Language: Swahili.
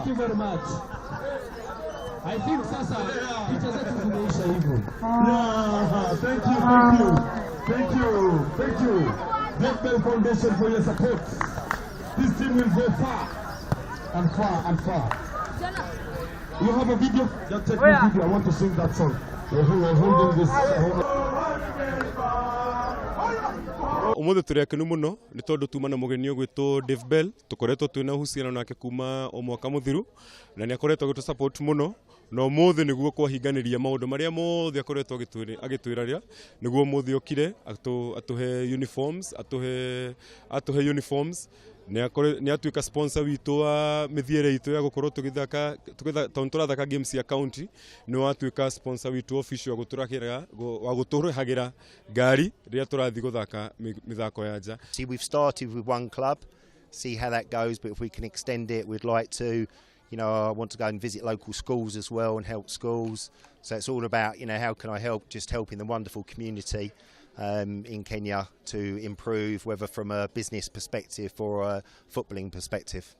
Thank you very much. I think sasa picha zetu zimeisha hivyo. Yeah, thank you. Black Bell Foundation for your support. This team will go far and far and far. You have a video? Just take the video. I want to sing that song. We're holding this. Umuthi turi akenu muno ni tondu tuma na mugeni ogwitwo Dave Bell tukoretwo twina uhusiano nake kuma o mwaka muthiru na ni akoretwo gitu support muno no muthi niguo kwahinganiria maundu maria mothe akoretwo agitwiraria niguo muthi okire atuhe uniforms ni atuika sponsor witu wa mithiere itu ya gukorwo tugithaka turathaka games ya county no atuika sponsor witu official wa guturahagira ngari ria turathi guthaka mithako ya nja. See, we've started with one club, see how that goes, but if we can extend it, we'd like to. You know, I want to go and visit local schools as well and help schools. So it's all about, you know, how can I help, just helping the wonderful community in Kenya to improve, whether from a business perspective or a footballing perspective.